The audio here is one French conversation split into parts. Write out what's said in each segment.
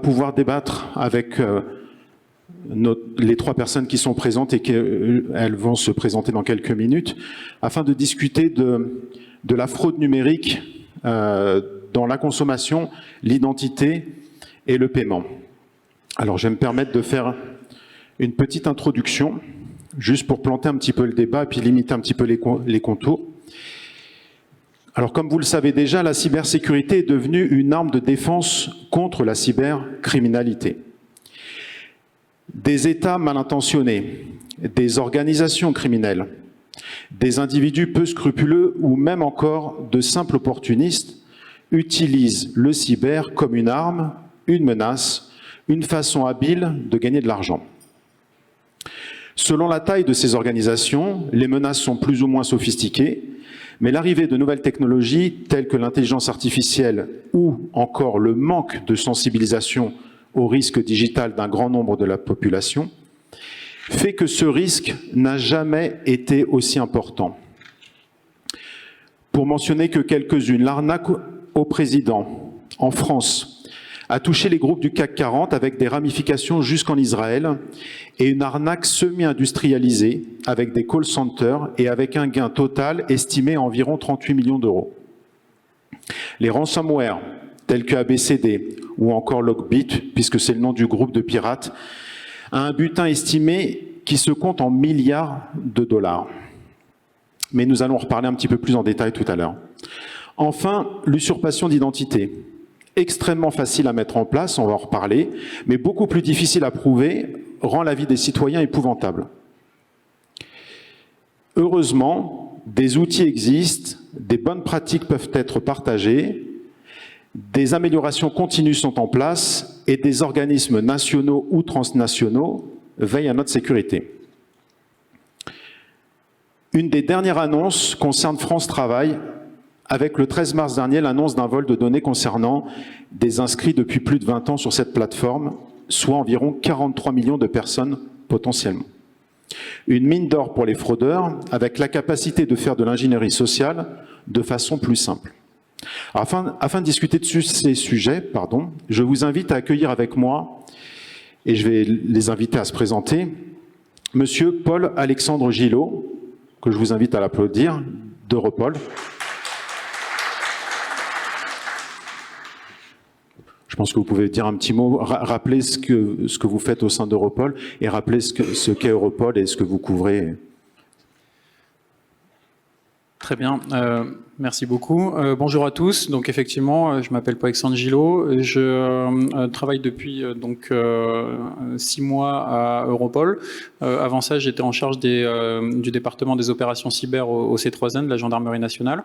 pouvoir débattre avec les trois personnes qui sont présentes et qu'elles vont se présenter dans quelques minutes, afin de discuter de la fraude numérique dans la consommation, l'identité et le paiement. Alors, je vais me permettre de faire une petite introduction, juste pour planter un petit peu le débat et puis limiter un petit peu les contours. Alors, comme vous le savez déjà, la cybersécurité est devenue une arme de défense contre la cybercriminalité. Des États mal intentionnés, des organisations criminelles, des individus peu scrupuleux ou même encore de simples opportunistes utilisent le cyber comme une arme, une menace, une façon habile de gagner de l'argent. Selon la taille de ces organisations, les menaces sont plus ou moins sophistiquées, mais l'arrivée de nouvelles technologies telles que l'intelligence artificielle ou encore le manque de sensibilisation au risque digital d'un grand nombre de la population fait que ce risque n'a jamais été aussi important. Pour mentionner que quelques-unes, l'arnaque au président en France a touché les groupes du CAC 40 avec des ramifications jusqu'en Israël et une arnaque semi-industrialisée avec des call centers et avec un gain total estimé à environ 38 millions d'euros. Les ransomware tels que ABCD ou encore Lockbit, puisque c'est le nom du groupe de pirates, a un butin estimé qui se compte en milliards de dollars. Mais nous allons en reparler un petit peu plus en détail tout à l'heure. Enfin, l'usurpation d'identité. Extrêmement facile à mettre en place, on va en reparler, mais beaucoup plus difficile à prouver, rend la vie des citoyens épouvantable. Heureusement, des outils existent, des bonnes pratiques peuvent être partagées, des améliorations continues sont en place et des organismes nationaux ou transnationaux veillent à notre sécurité. Une des dernières annonces concerne France Travail, avec le 13 mars dernier l'annonce d'un vol de données concernant des inscrits depuis plus de 20 ans sur cette plateforme, soit environ 43 millions de personnes potentiellement. Une mine d'or pour les fraudeurs, avec la capacité de faire de l'ingénierie sociale de façon plus simple. Afin de discuter de ces sujets, je vous invite à accueillir avec moi, et je vais les inviter à se présenter, Monsieur Paul-Alexandre Gillot, que je vous invite à l'applaudir, d'Europol. Je pense que vous pouvez dire un petit mot, rappeler ce que vous faites au sein d'Europol et rappeler ce qu'est Europol et ce que vous couvrez. Très bien, merci beaucoup. Bonjour à tous. Donc effectivement, je m'appelle Paul-Alexandre Gillot. Je travaille depuis 6 mois à Europol. Avant ça, j'étais en charge du département des opérations cyber au C3N de la Gendarmerie nationale.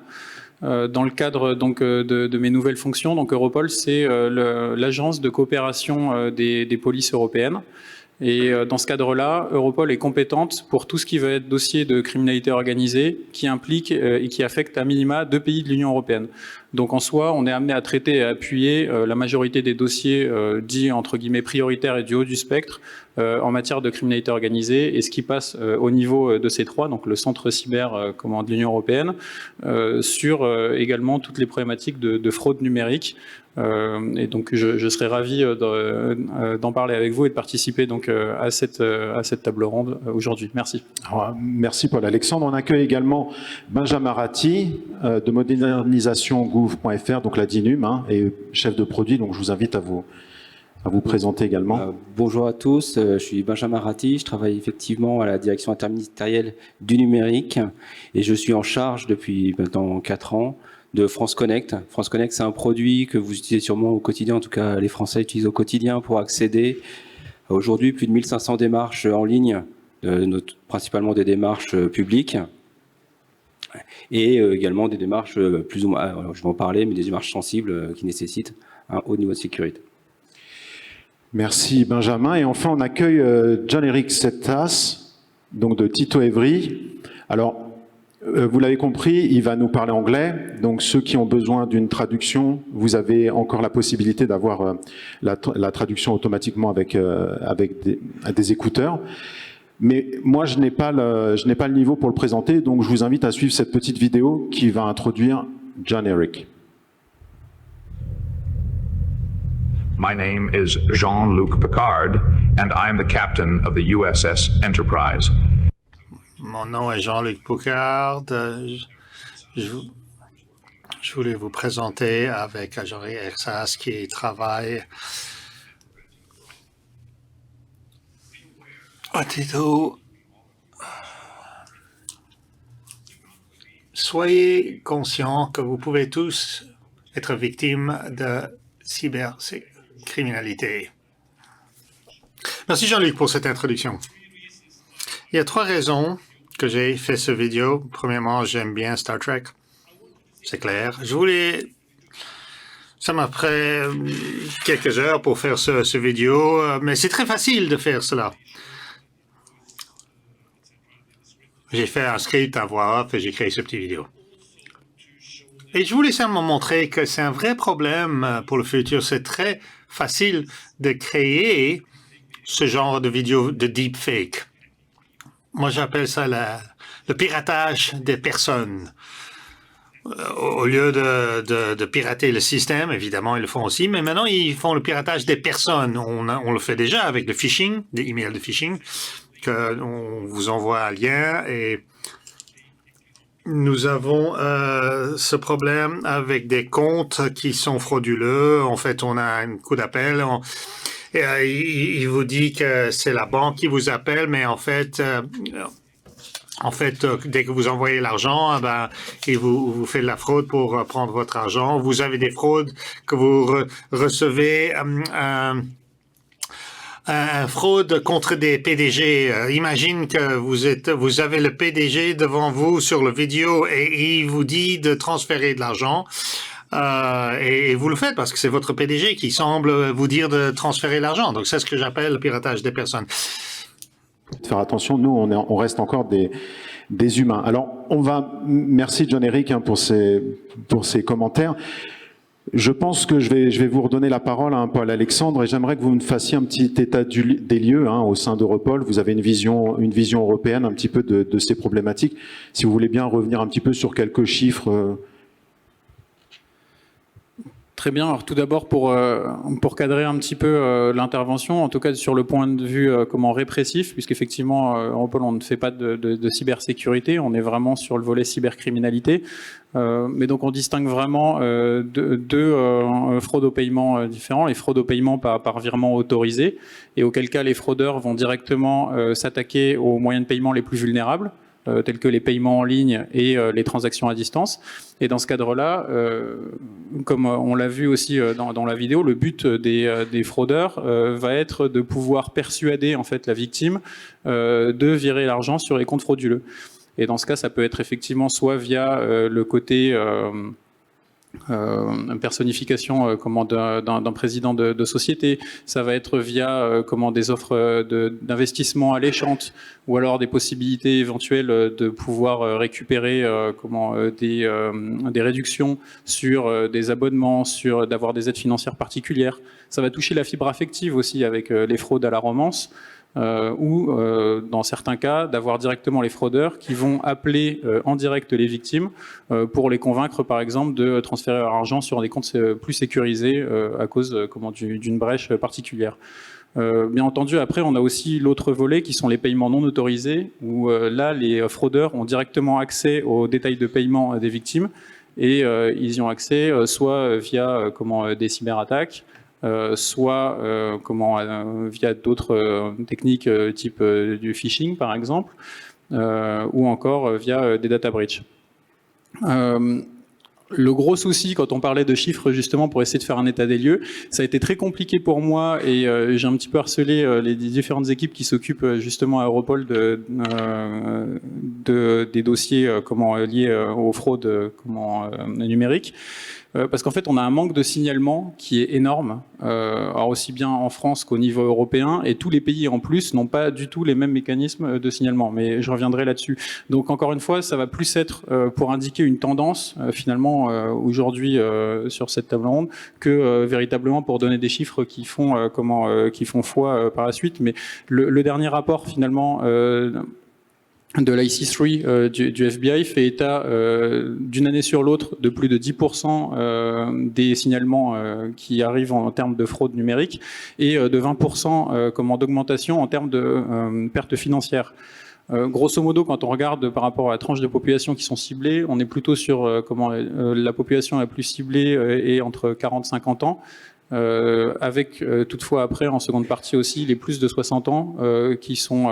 Dans le cadre de mes nouvelles fonctions, donc Europol, c'est l'agence de coopération des polices européennes. Et dans ce cadre-là, Europol est compétente pour tout ce qui va être dossier de criminalité organisée qui implique et qui affecte à minima 2 pays de l'Union européenne. Donc en soi, on est amené à traiter et à appuyer la majorité des dossiers dits entre guillemets prioritaires et du haut du spectre en matière de criminalité organisée et ce qui passe au niveau de ces trois, donc le centre cyber de l'Union européenne, sur également toutes les problématiques de fraude numérique. Et donc je serais ravi d'en parler avec vous et de participer donc à cette table ronde aujourd'hui. Merci. Alors, merci Paul-Alexandre. On accueille également Benjamin Ratti de modernisation.gouv.fr, donc la DINUM, et chef de produit. Donc je vous invite à vous présenter également. Bonjour à tous, je suis Benjamin Ratti, je travaille effectivement à la direction interministérielle du numérique et je suis en charge depuis maintenant 4 ans de France Connect. France Connect, c'est un produit que vous utilisez sûrement au quotidien, en tout cas les Français utilisent au quotidien pour accéder aujourd'hui plus de 1500 démarches en ligne, principalement des démarches publiques et également des démarches plus ou moins, alors je vais en parler, mais des démarches sensibles qui nécessitent un haut niveau de sécurité. Merci Benjamin. Et enfin, on accueille John-Éric Settas, donc de Tito Evry. Alors, vous l'avez compris, il va nous parler anglais. Donc, ceux qui ont besoin d'une traduction, vous avez encore la possibilité d'avoir la traduction automatiquement avec des écouteurs. Mais moi, je n'ai pas le niveau pour le présenter, donc je vous invite à suivre cette petite vidéo qui va introduire John-Éric. My name is Jean-Luc Picard, and I am the captain of the USS Enterprise. Mon nom est Jean-Luc Picard. Je voulais vous présenter avec Ajori Ersas qui travaille à Tito. Soyez conscients que vous pouvez tous être victimes de cybercriminalité. Merci Jean-Luc pour cette introduction. Il y a 3 raisons que j'ai fait ce vidéo. Premièrement, j'aime bien Star Trek. C'est clair. Ça m'a pris quelques heures pour faire ce vidéo, mais c'est très facile de faire cela. J'ai fait un script à voix off et j'ai créé ce petit vidéo. Et je voulais simplement montrer que c'est un vrai problème pour le futur. C'est très facile de créer ce genre de vidéo de deepfake. Moi, j'appelle ça le piratage des personnes. Au lieu de pirater le système, évidemment, ils le font aussi, mais maintenant, ils font le piratage des personnes. On le fait déjà avec le phishing, des emails de phishing, qu'on vous envoie un lien et nous avons ce problème avec des comptes qui sont frauduleux. En fait, on a un coup d'appel. Il vous dit que c'est la banque qui vous appelle, mais en fait, dès que vous envoyez l'argent, il vous fait de la fraude pour prendre votre argent. Vous avez des fraudes que vous recevez, fraude contre des PDG. Imagine que vous avez le PDG devant vous sur le vidéo et il vous dit de transférer de l'argent. Et vous le faites parce que c'est votre PDG qui semble vous dire de transférer l'argent. Donc c'est ce que j'appelle le piratage des personnes. Faire attention, nous, on reste encore des humains. Alors, merci John-Éric pour ces commentaires. Je pense que je vais vous redonner la parole à Paul-Alexandre et j'aimerais que vous me fassiez un petit état des lieux au sein d'Europol. Vous avez une vision européenne un petit peu de ces problématiques. Si vous voulez bien revenir un petit peu sur quelques chiffres. Très bien. Alors tout d'abord, pour cadrer un petit peu l'intervention, en tout cas sur le point de vue répressif, puisqu'effectivement, Europol, on ne fait pas de cybersécurité, on est vraiment sur le volet cybercriminalité. Mais donc on distingue vraiment deux fraudes au paiement différents, les fraudes au paiement par virement autorisé, et auquel cas les fraudeurs vont directement s'attaquer aux moyens de paiement les plus vulnérables, tels que les paiements en ligne et les transactions à distance. Et dans ce cadre-là, comme on l'a vu aussi dans la vidéo, le but des fraudeurs va être de pouvoir persuader en fait la victime de virer l'argent sur les comptes frauduleux. Et dans ce cas, ça peut être effectivement soit via le côté personnification d'un président de société, ça va être via des offres d'investissement alléchantes ou alors des possibilités éventuelles de pouvoir récupérer des réductions sur des abonnements, d'avoir des aides financières particulières. Ça va toucher la fibre affective aussi avec les fraudes à la romance. Ou dans certains cas d'avoir directement les fraudeurs qui vont appeler en direct les victimes pour les convaincre par exemple de transférer leur argent sur des comptes plus sécurisés à cause d'une brèche particulière. Bien entendu, après on a aussi l'autre volet qui sont les paiements non autorisés où là les fraudeurs ont directement accès aux détails de paiement des victimes et ils y ont accès soit via des cyberattaques, soit via d'autres techniques type du phishing par exemple, ou encore via des data breach. Le gros souci, quand on parlait de chiffres justement pour essayer de faire un état des lieux, ça a été très compliqué pour moi et j'ai un petit peu harcelé les différentes équipes qui s'occupent justement à Europol des dossiers liés aux fraudes numériques. Parce qu'en fait, on a un manque de signalement qui est énorme, alors aussi bien en France qu'au niveau européen, et tous les pays en plus n'ont pas du tout les mêmes mécanismes de signalement, mais je reviendrai là-dessus. Donc encore une fois, ça va plus être pour indiquer une tendance, finalement, aujourd'hui sur cette table ronde, que véritablement pour donner des chiffres qui font foi par la suite. Mais le dernier rapport, finalement, de l'IC3 du FBI fait état d'une année sur l'autre de plus de 10% des signalements qui arrivent en termes de fraude numérique et de 20% d'augmentation en termes de pertes financières. Grosso modo, quand on regarde par rapport à la tranche de population qui sont ciblées, on est plutôt sur la population la plus ciblée est entre 40 et 50 ans. Avec toutefois après en seconde partie aussi les plus de 60 ans qui sont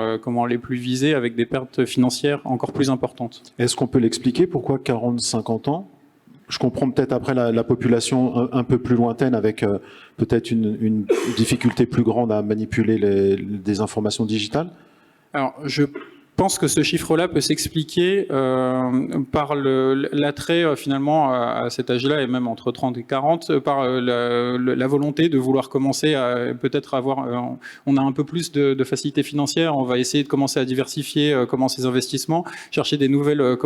les plus visés avec des pertes financières encore plus importantes. Est-ce qu'on peut l'expliquer pourquoi 40-50 ans? Je comprends peut-être après la population un peu plus lointaine avec peut-être une difficulté plus grande à manipuler des informations digitales. Alors je pense que ce chiffre-là peut s'expliquer par l'attrait finalement à cet âge-là et même entre 30 et 40 par la volonté de vouloir commencer à peut-être avoir on a un peu plus de facilité financière, on va essayer de commencer à diversifier ses investissements, chercher des nouvelles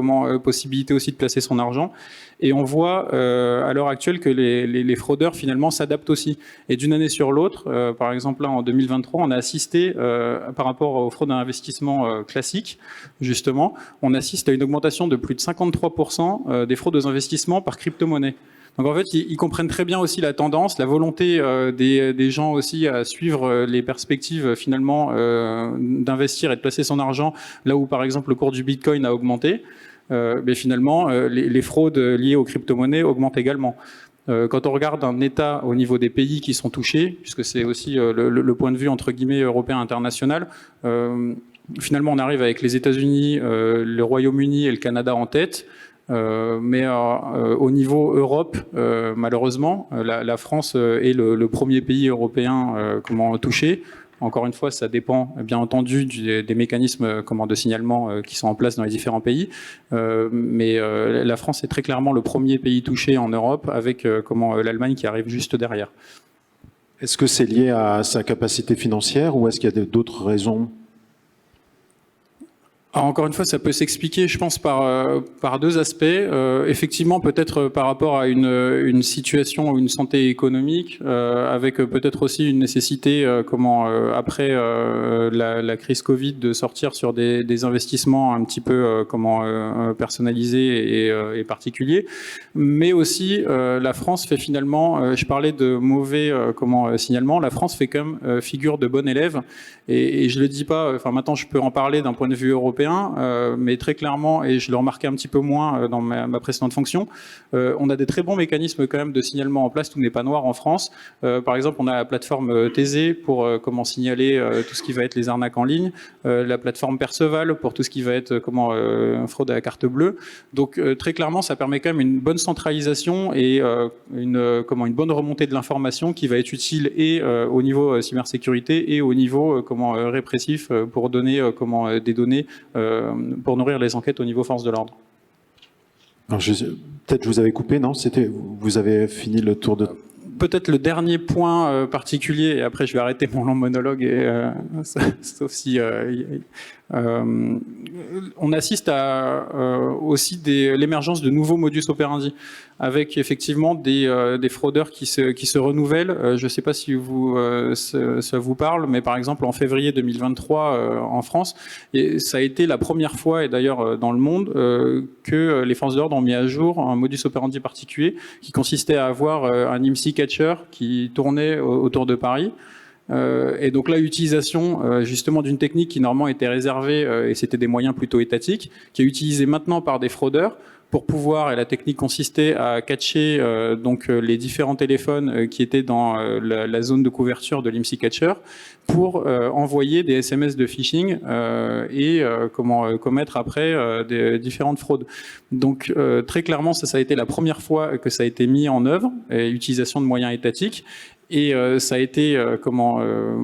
possibilités aussi de placer son argent et on voit à l'heure actuelle que les fraudeurs finalement s'adaptent aussi et d'une année sur l'autre par exemple là en 2023 on a assisté par rapport aux fraudes à investissement classiques justement, on assiste à une augmentation de plus de 53% des fraudes aux investissements par crypto-monnaie. Donc en fait, ils comprennent très bien aussi la tendance, la volonté des gens aussi à suivre les perspectives finalement d'investir et de placer son argent là où par exemple le cours du Bitcoin a augmenté. Mais finalement, les fraudes liées aux crypto-monnaies augmentent également. Quand on regarde un État au niveau des pays qui sont touchés, puisque c'est aussi le point de vue entre guillemets européen international, finalement, on arrive avec les États-Unis, le Royaume-Uni et le Canada en tête. Mais au niveau Europe, malheureusement, la France est le premier pays européen touché. Encore une fois, ça dépend bien entendu des mécanismes de signalement qui sont en place dans les différents pays. Mais la France est très clairement le premier pays touché en Europe, avec l'Allemagne qui arrive juste derrière. Est-ce que c'est lié à sa capacité financière ou est-ce qu'il y a d'autres raisons ? Alors encore une fois, ça peut s'expliquer, je pense, par deux aspects. Effectivement, peut-être par rapport à une situation ou une santé économique, avec peut-être aussi une nécessité, après la crise Covid, de sortir sur des investissements un petit peu personnalisés et particuliers. Mais aussi, la France fait finalement, je parlais de mauvais signalement, la France fait quand même figure de bon élève. Et je le dis pas, maintenant je peux en parler d'un point de vue européen, mais très clairement, et je le remarquais un petit peu moins dans ma précédente fonction, on a des très bons mécanismes quand même de signalement en place, tout n'est pas noir en France. Par exemple, on a la plateforme Thésée pour signaler tout ce qui va être les arnaques en ligne, la plateforme Perceval pour tout ce qui va être fraude à la carte bleue. Donc très clairement, ça permet quand même une bonne centralisation et une bonne remontée de l'information qui va être utile et au niveau cybersécurité et au niveau répressif pour donner des données pour nourrir les enquêtes au niveau force de l'ordre. Peut-être je vous avais coupé, non ? Vous avez fini le tour de... Peut-être le dernier point particulier, et après je vais arrêter mon long monologue, sauf si... on assiste à aussi l'émergence de nouveaux modus operandi, avec effectivement des fraudeurs qui se renouvellent. Je ne sais pas si ça vous parle, mais par exemple en février 2023 en France, et ça a été la première fois, et d'ailleurs dans le monde, que les forces de l'ordre ont mis à jour un modus operandi particulier qui consistait à avoir un IMSI catcher qui tournait autour de Paris. Et donc là, l'utilisation justement d'une technique qui normalement était réservée, et c'était des moyens plutôt étatiques, qui est utilisée maintenant par des fraudeurs pour pouvoir, et la technique consistait à catcher les différents téléphones qui étaient dans la zone de couverture de l'IMSI Catcher pour envoyer des SMS de phishing et commettre après des différentes fraudes. Donc très clairement, ça a été la première fois que ça a été mis en œuvre, utilisation de moyens étatiques. Et ça a été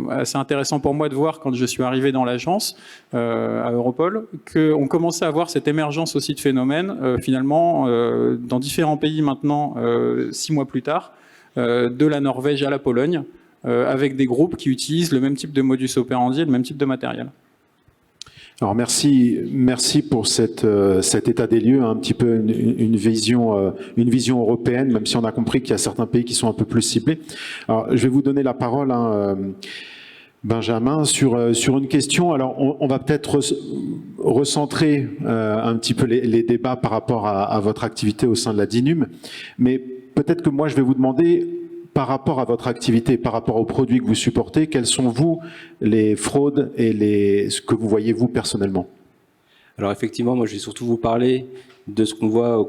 assez intéressant pour moi de voir quand je suis arrivé dans l'agence à Europol qu'on commençait à voir cette émergence aussi de phénomènes finalement dans différents pays maintenant 6 mois plus tard, de la Norvège à la Pologne, avec des groupes qui utilisent le même type de modus operandi et le même type de matériel. Alors merci pour cet état des lieux, un petit peu une vision européenne, même si on a compris qu'il y a certains pays qui sont un peu plus ciblés. Alors je vais vous donner la parole. Benjamin, sur une question. Alors, on va peut-être recentrer un petit peu les débats par rapport à votre activité au sein de la DINUM, mais peut-être que moi, je vais vous demander, par rapport à votre activité, par rapport aux produits que vous supportez, quelles sont, vous, les fraudes et ce que vous voyez, vous, personnellement? Alors effectivement, moi je vais surtout vous parler de ce qu'on voit au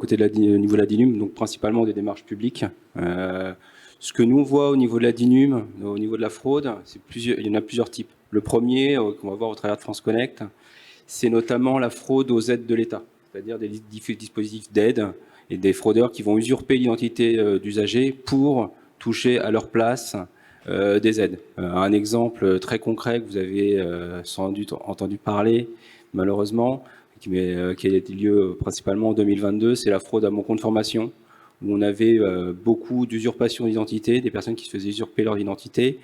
niveau de la DINUM, donc principalement des démarches publiques. Ce que nous on voit au niveau de la DINUM, au niveau de la fraude, il y en a plusieurs types. Le premier, qu'on va voir au travers de France Connect, c'est notamment la fraude aux aides de l'État, c'est-à-dire des dispositifs d'aide et des fraudeurs qui vont usurper l'identité d'usagers pour toucher à leur place des aides. Un exemple très concret que vous avez sans doute entendu parler, malheureusement, qui a été lieu principalement en 2022, c'est la fraude à mon compte formation, où on avait beaucoup d'usurpation d'identité, des personnes qui se faisaient usurper leur identité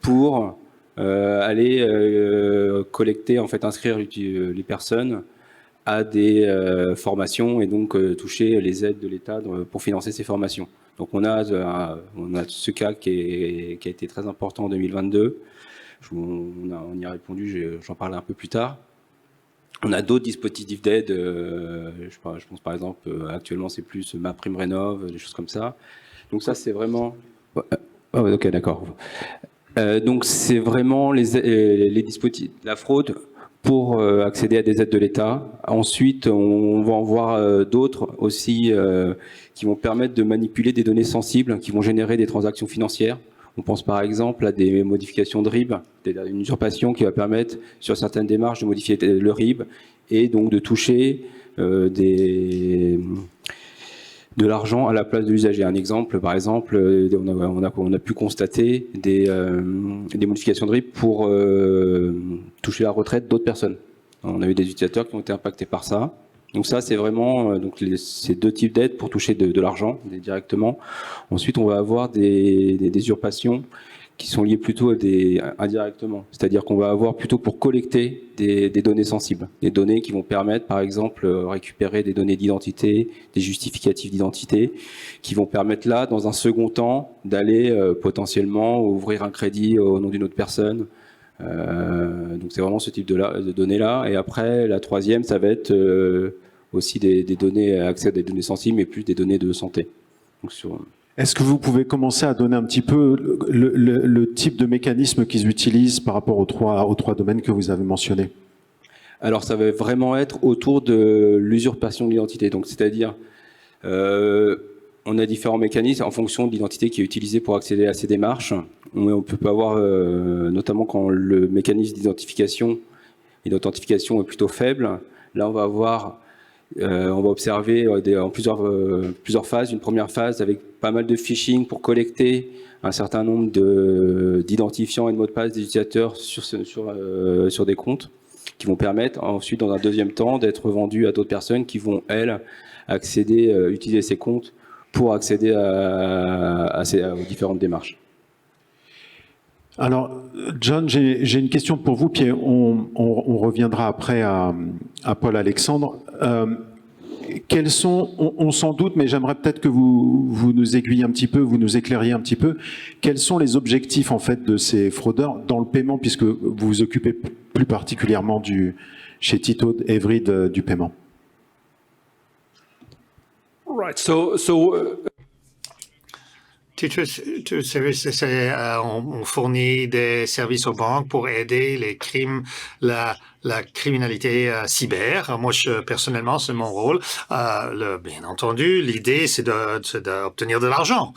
pour aller collecter, en fait, inscrire les personnes à des formations et donc toucher les aides de l'État pour financer ces formations. Donc on a ce cas qui a été très important en 2022. On y a répondu, j'en parlerai un peu plus tard. On a d'autres dispositifs d'aide, je pense par exemple, actuellement c'est plus MaPrimeRénov', des choses comme ça. Donc ça c'est vraiment... ok, d'accord. Donc c'est vraiment les dispositifs, la fraude pour accéder à des aides de l'État. Ensuite, on va en voir d'autres aussi qui vont permettre de manipuler des données sensibles, qui vont générer des transactions financières. On pense par exemple à des modifications de RIB, une usurpation qui va permettre sur certaines démarches de modifier le RIB et donc de toucher de l'argent à la place de l'usager. Un exemple, par exemple, on a pu constater des modifications de RIB pour toucher la retraite d'autres personnes. On a eu des utilisateurs qui ont été impactés par ça. Donc ça, c'est vraiment ces deux types d'aides pour toucher de l'argent directement. Ensuite, on va avoir des usurpations qui sont liées plutôt indirectement. C'est-à-dire qu'on va avoir plutôt pour collecter des données sensibles. Des données qui vont permettre, par exemple, récupérer des données d'identité, des justificatifs d'identité, qui vont permettre là, dans un second temps, d'aller potentiellement ouvrir un crédit au nom d'une autre personne. Donc c'est vraiment ce type de données-là. Et après, la troisième, ça va être aussi des données, accès à des données sensibles, mais plus des données de santé. Donc, Est-ce que vous pouvez commencer à donner un petit peu le type de mécanisme qu'ils utilisent par rapport aux trois domaines que vous avez mentionnés? Alors ça va vraiment être autour de l'usurpation de l'identité. Donc c'est-à-dire, on a différents mécanismes en fonction de l'identité qui est utilisée pour accéder à ces démarches. On peut avoir, notamment quand le mécanisme d'identification et d'authentification est plutôt faible, là on va observer en plusieurs phases. Une première phase avec pas mal de phishing pour collecter un certain nombre d'identifiants et de mots de passe des utilisateurs sur des comptes qui vont permettre ensuite, dans un deuxième temps, d'être vendus à d'autres personnes qui vont, elles, utiliser ces comptes pour accéder aux différentes démarches. Alors, John, j'ai une question pour vous, puis on reviendra après à Paul Alexandre. On s'en doute, mais j'aimerais peut-être que vous nous aiguillez un petit peu, vous nous éclairiez un petit peu. Quels sont les objectifs en fait de ces fraudeurs dans le paiement, puisque vous vous occupez plus particulièrement chez Tito Evrid du paiement? Right. On fournit des services aux banques pour aider les crimes, la criminalité cyber. Moi, personnellement, c'est mon rôle. Bien entendu, l'idée, c'est d'obtenir de l'argent.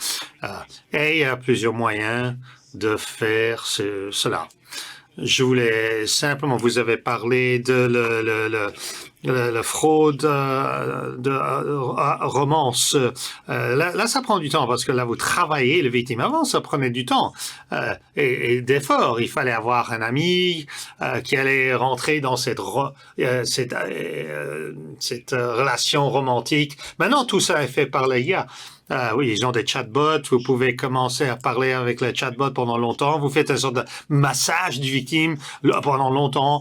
Et il y a plusieurs moyens de faire cela. Je voulais simplement, vous avez parlé de la fraude de romance. Là, ça prend du temps parce que là, vous travaillez les victimes. Avant, ça prenait du temps et d'efforts. Il fallait avoir un ami qui allait rentrer dans cette relation romantique. Maintenant, tout ça est fait par l'IA. Oui, ils ont des chatbots. Vous pouvez commencer à parler avec les chatbots pendant longtemps. Vous faites une sorte de massage du victime pendant longtemps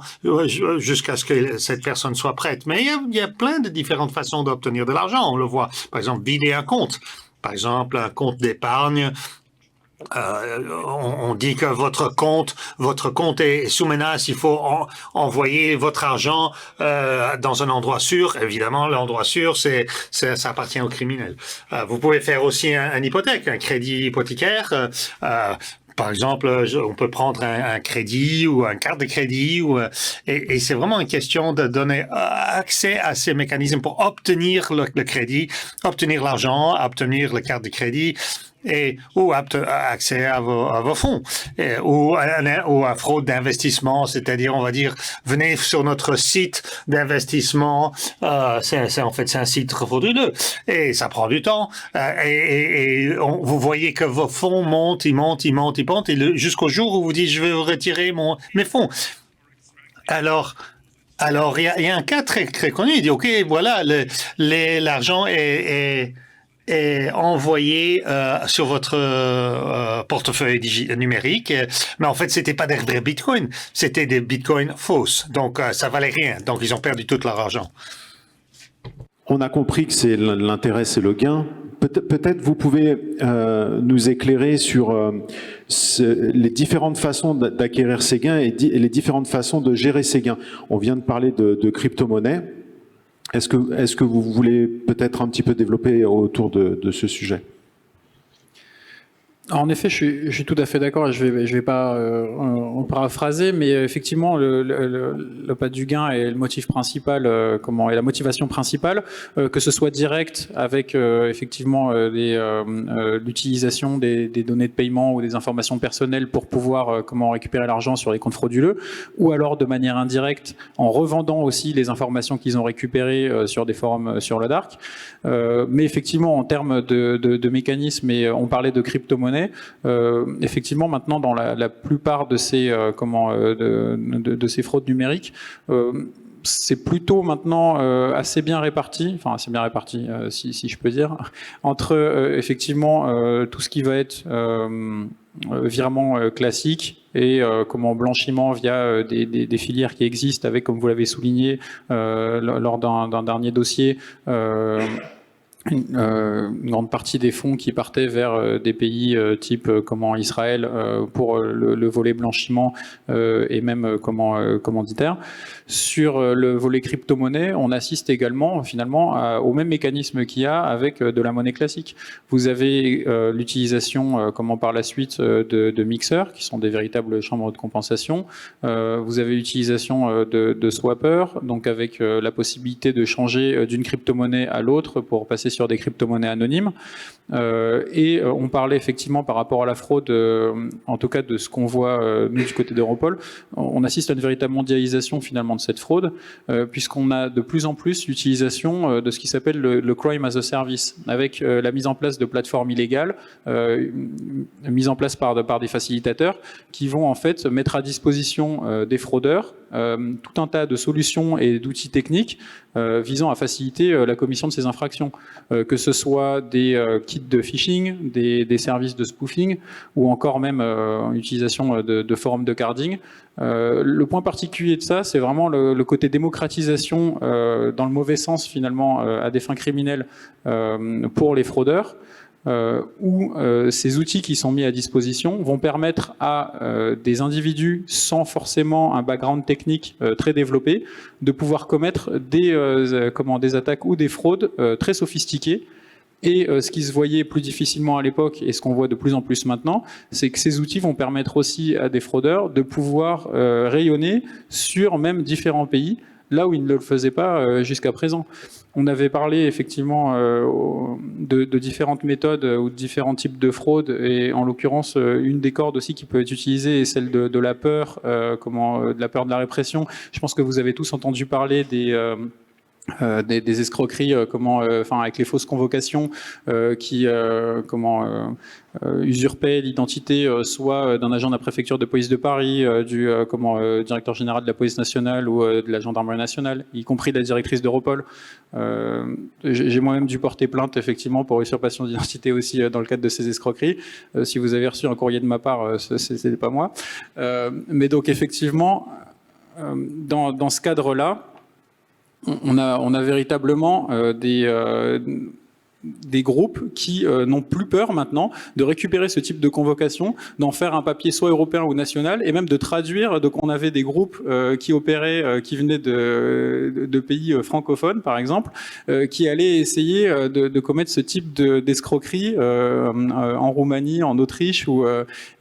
jusqu'à ce que cette personne soit prête. Mais il y a plein de différentes façons d'obtenir de l'argent. On le voit, par exemple, vider un compte. Par exemple, un compte d'épargne on dit que votre compte est sous menace, il faut envoyer votre argent dans un endroit sûr. Évidemment, l'endroit sûr, ça appartient aux criminels. Vous pouvez faire aussi un hypothèque, un crédit hypothécaire. Par exemple, on peut prendre un crédit ou une carte de crédit, et c'est vraiment une question de donner accès à ces mécanismes pour obtenir le crédit, obtenir l'argent, obtenir la carte de crédit, ou accès à vos fonds, ou à fraude d'investissement, c'est-à-dire, on va dire, venez sur notre site d'investissement, c'est un site frauduleux, et ça prend du temps, vous voyez que vos fonds montent, ils montent, et jusqu'au jour où vous dites, je vais retirer mes fonds. Alors, il y a un cas très, très connu, il dit, OK, voilà, l'argent est envoyé sur votre portefeuille numérique, mais en fait, c'était pas des vrais bitcoins, c'était des bitcoins fausses, donc ça valait rien, donc ils ont perdu tout leur argent. On a compris que l'intérêt, c'est le gain. Peut-être vous pouvez nous éclairer sur les différentes façons d'acquérir ces gains et les différentes façons de gérer ces gains. On vient de parler de crypto-monnaie. Est-ce que vous voulez peut-être un petit peu développer autour de ce sujet ? En effet, je suis tout à fait d'accord et je vais pas en paraphraser, mais effectivement, le pas du gain est le motif principal, est la motivation principale, que ce soit direct avec effectivement l'utilisation des données de paiement ou des informations personnelles pour pouvoir récupérer l'argent sur les comptes frauduleux, ou alors de manière indirecte en revendant aussi les informations qu'ils ont récupérées sur des forums sur le dark. Mais effectivement, en termes de mécanismes, et on parlait de crypto-monnaie. Effectivement, maintenant, dans la plupart de ces de ces fraudes numériques, c'est plutôt maintenant assez bien réparti, si je peux dire, entre effectivement tout ce qui va être virement classique et blanchiment via des filières qui existent avec, comme vous l'avez souligné lors d'un dernier dossier, une grande partie des fonds qui partaient vers des pays type Israël pour le volet blanchiment et même commanditaire. Sur le volet crypto-monnaie, on assiste également finalement au même mécanisme qu'il y a avec de la monnaie classique. Vous avez l'utilisation par la suite de mixeurs qui sont des véritables chambres de compensation. Vous avez l'utilisation de swappers, donc avec la possibilité de changer d'une crypto-monnaie à l'autre pour passer sur des crypto-monnaies anonymes. Et on parlait effectivement par rapport à la fraude, en tout cas de ce qu'on voit nous du côté d'Europol, on assiste à une véritable mondialisation finalement de cette fraude, puisqu'on a de plus en plus l'utilisation de ce qui s'appelle le crime as a service, avec la mise en place de plateformes illégales, mise en place par des facilitateurs qui vont en fait mettre à disposition des fraudeurs tout un tas de solutions et d'outils techniques visant à faciliter la commission de ces infractions, que ce soit des kits de phishing, des services de spoofing, ou encore même utilisation de forums de carding. Le point particulier de ça, c'est vraiment le côté démocratisation dans le mauvais sens finalement à des fins criminelles pour les fraudeurs. Où ces outils qui sont mis à disposition vont permettre à des individus sans forcément un background technique très développé de pouvoir commettre des attaques ou des fraudes très sophistiquées. Et ce qui se voyait plus difficilement à l'époque et ce qu'on voit de plus en plus maintenant, c'est que ces outils vont permettre aussi à des fraudeurs de pouvoir rayonner sur même différents pays, là où ils ne le faisaient pas jusqu'à présent. On avait parlé effectivement de différentes méthodes ou de différents types de fraudes, et en l'occurrence, une des cordes aussi qui peut être utilisée est celle de la peur, de la peur de la répression. Je pense que vous avez tous entendu parler des escroqueries, avec les fausses convocations qui usurpaient l'identité soit d'un agent de la préfecture de police de Paris, du directeur général de la police nationale ou de la gendarmerie nationale, y compris de la directrice d'Europol. J'ai moi-même dû porter plainte effectivement pour usurpation d'identité aussi dans le cadre de ces escroqueries. Si vous avez reçu un courrier de ma part, c'était pas moi. Mais donc effectivement, dans ce cadre-là, on a véritablement des groupes qui n'ont plus peur maintenant de récupérer ce type de convocation, d'en faire un papier soit européen ou national, et même de traduire. Donc on avait des groupes qui opéraient, qui venaient de pays francophones, par exemple, qui allaient essayer de commettre ce type d'escroquerie en Roumanie, en Autriche,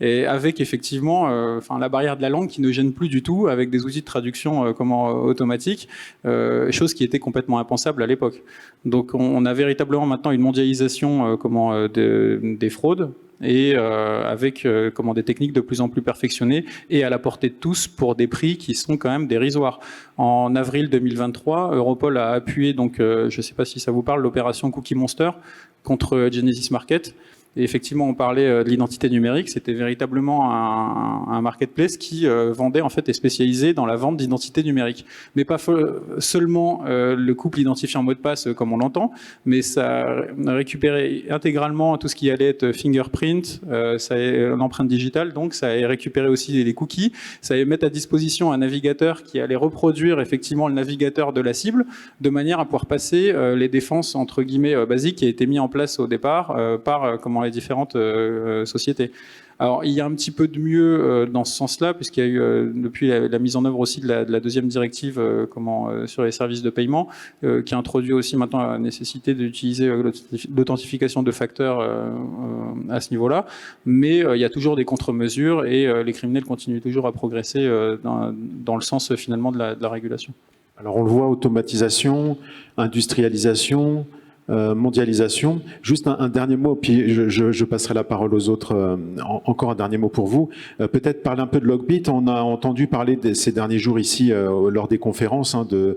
et avec effectivement la barrière de la langue qui ne gêne plus du tout, avec des outils de traduction automatiques, chose qui était complètement impensable à l'époque. Donc on a véritablement maintenant une mondialisation des fraudes, et avec des techniques de plus en plus perfectionnées et à la portée de tous pour des prix qui sont quand même dérisoires. En avril 2023, Europol a appuyé, je ne sais pas si ça vous parle, l'opération Cookie Monster contre Genesis Market. Et effectivement, on parlait de l'identité numérique. C'était véritablement un marketplace qui vendait en fait et spécialisé dans la vente d'identité numérique. Mais pas seulement le couple identifiant mot de passe comme on l'entend, mais ça récupérait intégralement tout ce qui allait être fingerprint, l'empreinte digitale. Donc, ça allait récupérer aussi les cookies. Ça allait mettre à disposition un navigateur qui allait reproduire effectivement le navigateur de la cible, de manière à pouvoir passer les défenses entre guillemets basiques qui a été mis en place au départ par les différentes sociétés. Alors, il y a un petit peu de mieux dans ce sens-là, puisqu'il y a eu, depuis la mise en œuvre aussi de la deuxième directive sur les services de paiement, qui introduit aussi maintenant la nécessité d'utiliser l'authentification de facteurs à ce niveau-là. Mais il y a toujours des contre-mesures et les criminels continuent toujours à progresser dans le sens finalement de la régulation. Alors, on le voit, automatisation, industrialisation, mondialisation. Juste un dernier mot, puis je passerai la parole aux autres. Encore un dernier mot pour vous. Peut-être parler un peu de Logbit. On a entendu parler ces derniers jours ici, lors des conférences, de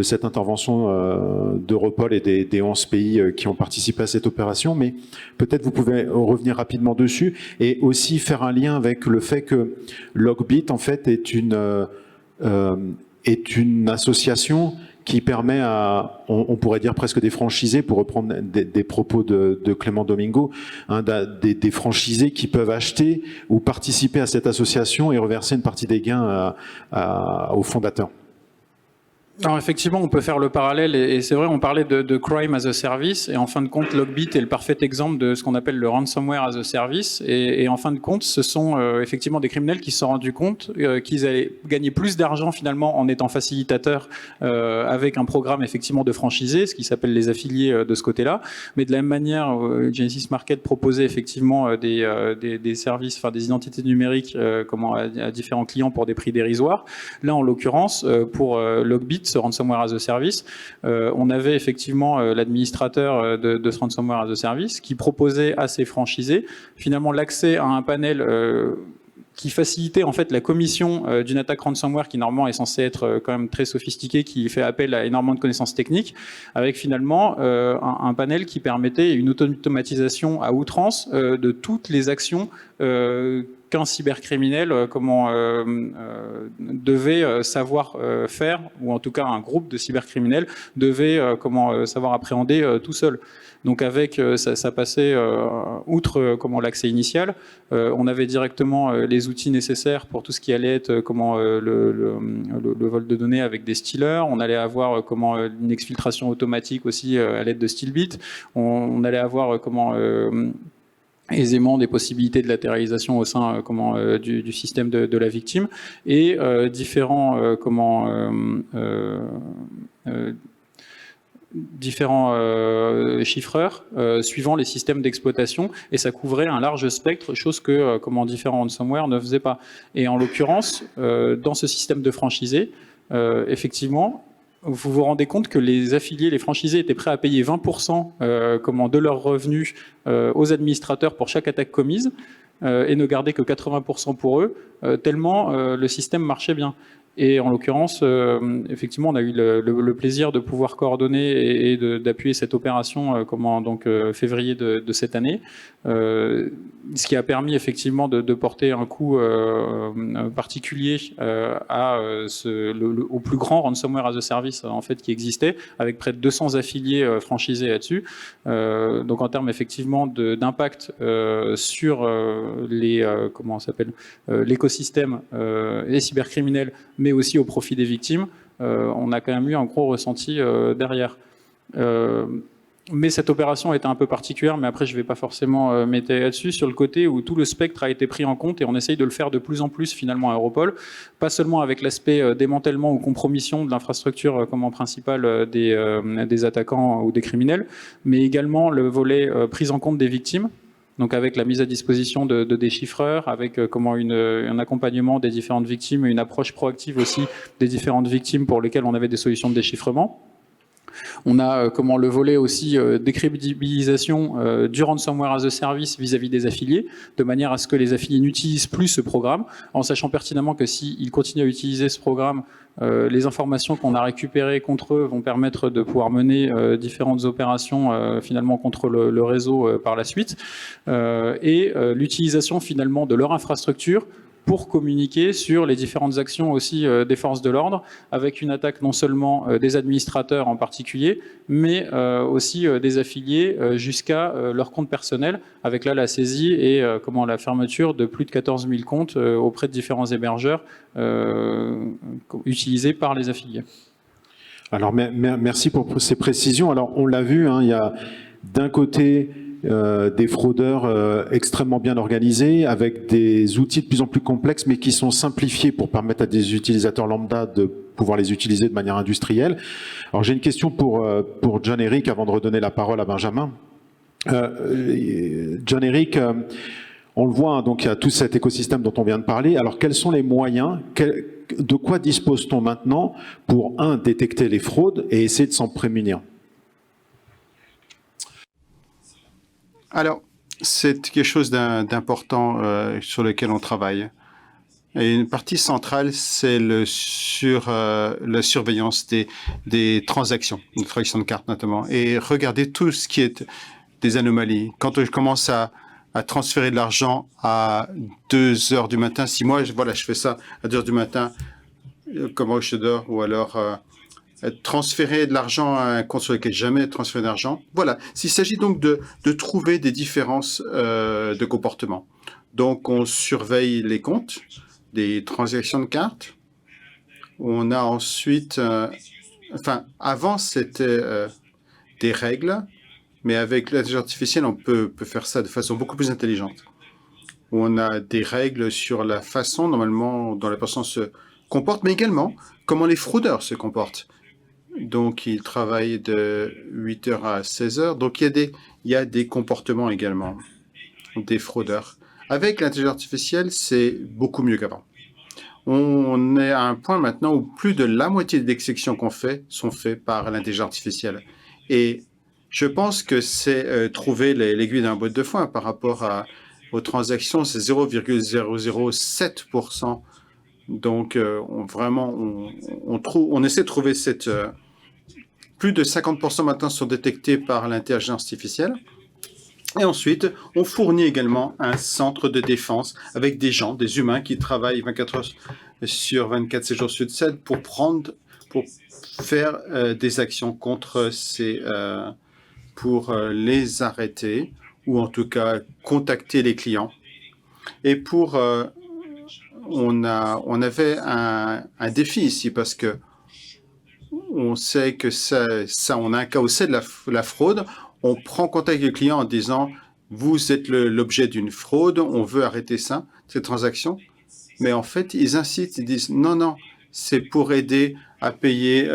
cette intervention d'Europol et des 11 pays qui ont participé à cette opération. Mais peut-être vous pouvez revenir rapidement dessus et aussi faire un lien avec le fait que Logbit, en fait, est une association qui permet on pourrait dire presque des franchisés, pour reprendre des propos de Clément Domingo, des franchisés qui peuvent acheter ou participer à cette association et reverser une partie des gains aux fondateurs. Alors effectivement, on peut faire le parallèle, et c'est vrai, on parlait de crime as a service, et en fin de compte, Logbit est le parfait exemple de ce qu'on appelle le ransomware as a service, et en fin de compte, ce sont effectivement des criminels qui se sont rendus compte qu'ils allaient gagner plus d'argent finalement en étant facilitateurs avec un programme effectivement de franchisés, ce qui s'appelle les affiliés de ce côté-là, mais de la même manière, Genesis Market proposait effectivement des services, des identités numériques à différents clients pour des prix dérisoires. Là, en l'occurrence, pour Logbit, ce ransomware as a service, on avait effectivement l'administrateur de ce ransomware as a service qui proposait à ses franchisés finalement l'accès à un panel qui facilitait en fait la commission d'une attaque ransomware qui normalement est censée être quand même très sophistiquée, qui fait appel à énormément de connaissances techniques, avec finalement un panel qui permettait une automatisation à outrance de toutes les actions qu'un cybercriminel devait savoir faire, ou en tout cas un groupe de cybercriminels devait savoir appréhender tout seul. Donc avec ça passait outre l'accès initial, on avait directement les outils nécessaires pour tout ce qui allait être le vol de données avec des stealers. On allait avoir une exfiltration automatique aussi à l'aide de Stealbit. On allait avoir aisément des possibilités de latéralisation au sein du système de la victime, et différents chiffreurs suivant les systèmes d'exploitation, et ça couvrait un large spectre, chose que différents ransomware ne faisaient pas. Et en l'occurrence, dans ce système de franchisés, effectivement, vous vous rendez compte que les affiliés, les franchisés étaient prêts à payer 20% de leurs revenus aux administrateurs pour chaque attaque commise, et ne garder que 80% pour eux, tellement le système marchait bien. Et en l'occurrence, effectivement, on a eu le plaisir de pouvoir coordonner et d'appuyer cette opération février de cette année, ce qui a permis effectivement de porter un coup particulier au plus grand ransomware as a service en fait qui existait, avec près de 200 affiliés franchisés là-dessus. Donc en termes effectivement d'impact sur l'écosystème et cybercriminel, mais aussi au profit des victimes, on a quand même eu un gros ressenti derrière. Mais cette opération était un peu particulière, mais après je ne vais pas forcément m'étaler là-dessus, sur le côté où tout le spectre a été pris en compte et on essaye de le faire de plus en plus finalement à Europol, pas seulement avec l'aspect démantèlement ou compromission de l'infrastructure comme en principal des attaquants ou des criminels, mais également le volet prise en compte des victimes. Donc avec la mise à disposition de déchiffreurs, avec un accompagnement des différentes victimes, une approche proactive aussi des différentes victimes pour lesquelles on avait des solutions de déchiffrement. On a le volet aussi décrédibilisation du ransomware as a service vis-à-vis des affiliés, de manière à ce que les affiliés n'utilisent plus ce programme, en sachant pertinemment que s'ils continuent à utiliser ce programme, les informations qu'on a récupérées contre eux vont permettre de pouvoir mener différentes opérations finalement contre le réseau par la suite, et l'utilisation finalement de leur infrastructure pour communiquer sur les différentes actions aussi des forces de l'ordre, avec une attaque non seulement des administrateurs en particulier, mais aussi des affiliés jusqu'à leur compte personnel, avec là la saisie et la fermeture de plus de 14 000 comptes auprès de différents hébergeurs utilisés par les affiliés. Alors merci pour ces précisions. Alors on l'a vu, il y a d'un côté des fraudeurs extrêmement bien organisés, avec des outils de plus en plus complexes, mais qui sont simplifiés pour permettre à des utilisateurs lambda de pouvoir les utiliser de manière industrielle. Alors j'ai une question pour John-Éric avant de redonner la parole à Benjamin. John-Éric, on le voit, donc il y a tout cet écosystème dont on vient de parler. Alors quels sont les moyens, de quoi dispose-t-on maintenant pour, détecter les fraudes et essayer de s'en prémunir ? Alors, c'est quelque chose d'important sur lequel on travaille. Et une partie centrale, c'est la surveillance des transactions de cartes notamment, et regarder tout ce qui est des anomalies. Quand je commence à transférer de l'argent à 2 heures du matin, si moi, je fais ça à 2 heures du matin, comment je dors, ou alors transférer de l'argent à un compte sur lequel jamais transférer d'argent. Voilà. Il s'agit donc de trouver des différences de comportement. Donc, on surveille les comptes, des transactions de cartes. On a ensuite... avant, c'était des règles, mais avec l'intelligence artificielle, on peut faire ça de façon beaucoup plus intelligente. On a des règles sur la façon, normalement, dont la personne se comporte, mais également comment les fraudeurs se comportent. Donc, ils travaillent de 8 heures à 16 heures. Donc, il y a des comportements également des fraudeurs. Avec l'intelligence artificielle, c'est beaucoup mieux qu'avant. On est à un point maintenant où plus de la moitié des exécutions qu'on fait sont faites par l'intelligence artificielle. Et je pense que c'est trouver l'aiguille d'un botte de foin par rapport aux transactions, c'est 0,007%. Donc, on essaie de trouver cette... plus de 50% maintenant sont détectés par l'intelligence artificielle. Et ensuite, on fournit également un centre de défense avec des gens, des humains qui travaillent 24 heures sur 24, 7 jours sur 7 pour faire des actions contre pour les arrêter ou en tout cas contacter les clients. Et on avait un défi ici parce que on sait que on a un cas où c'est de la fraude. On prend contact avec le client en disant « Vous êtes l'objet d'une fraude, on veut arrêter ça, cette transaction. » Mais en fait, ils incitent, ils disent « Non, c'est pour aider à payer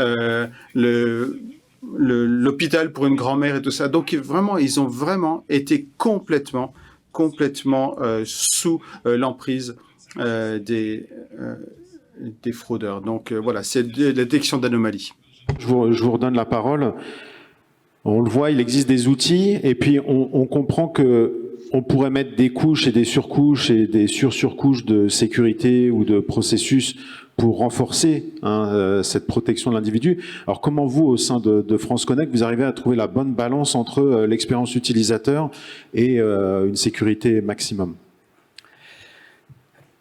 l'hôpital pour une grand-mère et tout ça. » Donc, ils ont vraiment été complètement sous l'emprise des fraudeurs. Donc, voilà, c'est la détection d'anomalies. Je vous redonne la parole. On le voit, il existe des outils, et puis on comprend que on pourrait mettre des couches et des surcouches et des surcouches de sécurité ou de processus pour renforcer cette protection de l'individu. Alors comment vous, au sein de France Connect, vous arrivez à trouver la bonne balance entre l'expérience utilisateur et une sécurité maximum?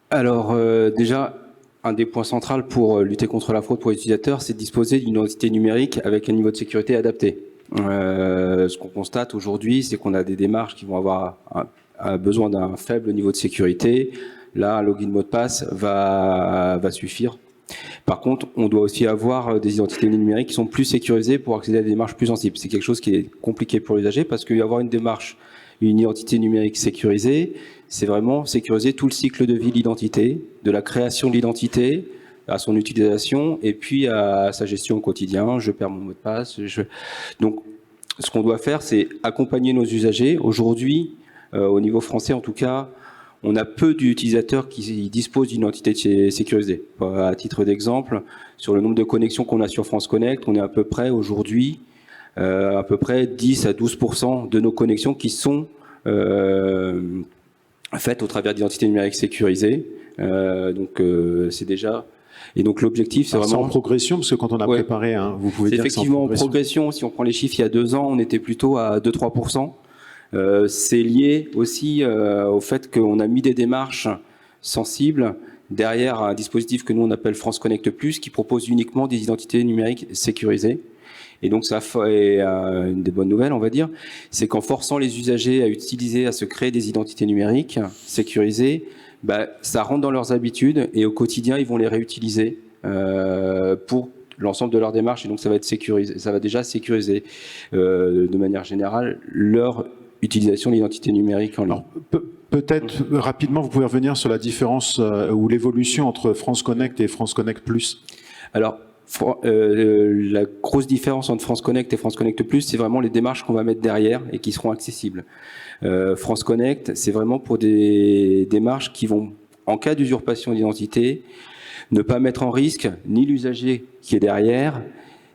Alors déjà, un des points centraux pour lutter contre la fraude pour les utilisateurs, c'est de disposer d'une identité numérique avec un niveau de sécurité adapté. Ce qu'on constate aujourd'hui, c'est qu'on a des démarches qui vont avoir un besoin d'un faible niveau de sécurité. Là, un login mot de passe va suffire. Par contre, on doit aussi avoir des identités numériques qui sont plus sécurisées pour accéder à des démarches plus sensibles. C'est quelque chose qui est compliqué pour l'usager parce qu'avoir une démarche, une identité numérique sécurisée, c'est vraiment sécuriser tout le cycle de vie de l'identité, de la création de l'identité à son utilisation et puis à sa gestion au quotidien. Je perds mon mot de passe. Donc, ce qu'on doit faire, c'est accompagner nos usagers. Aujourd'hui, au niveau français en tout cas, on a peu d'utilisateurs qui disposent d'une identité sécurisée. À titre d'exemple, sur le nombre de connexions qu'on a sur France Connect, on est à peu près aujourd'hui, à peu près 10 à 12% de nos connexions qui sont faites au travers d'identités numériques sécurisées. Donc c'est déjà... Et donc l'objectif, c'est vraiment... C'est en progression, parce que quand on a préparé, vous pouvez dire que c'est effectivement en progression. Si on prend les chiffres il y a 2 ans, on était plutôt à 2-3%. C'est lié aussi au fait qu'on a mis des démarches sensibles derrière un dispositif que nous on appelle France Connect Plus, qui propose uniquement des identités numériques sécurisées. Et donc ça fait une des bonnes nouvelles, on va dire, c'est qu'en forçant les usagers à se créer des identités numériques sécurisées, ça rentre dans leurs habitudes et au quotidien ils vont les réutiliser pour l'ensemble de leur démarche, et donc ça va être sécurisé, ça va déjà sécuriser de manière générale leur utilisation de l'identité numérique en ligne. Alors, peut-être rapidement, vous pouvez revenir sur la différence ou l'évolution entre France Connect et France Connect Plus. Alors, la grosse différence entre France Connect et France Connect Plus, c'est vraiment les démarches qu'on va mettre derrière et qui seront accessibles. France Connect, c'est vraiment pour des démarches qui vont, en cas d'usurpation d'identité, ne pas mettre en risque ni l'usager qui est derrière,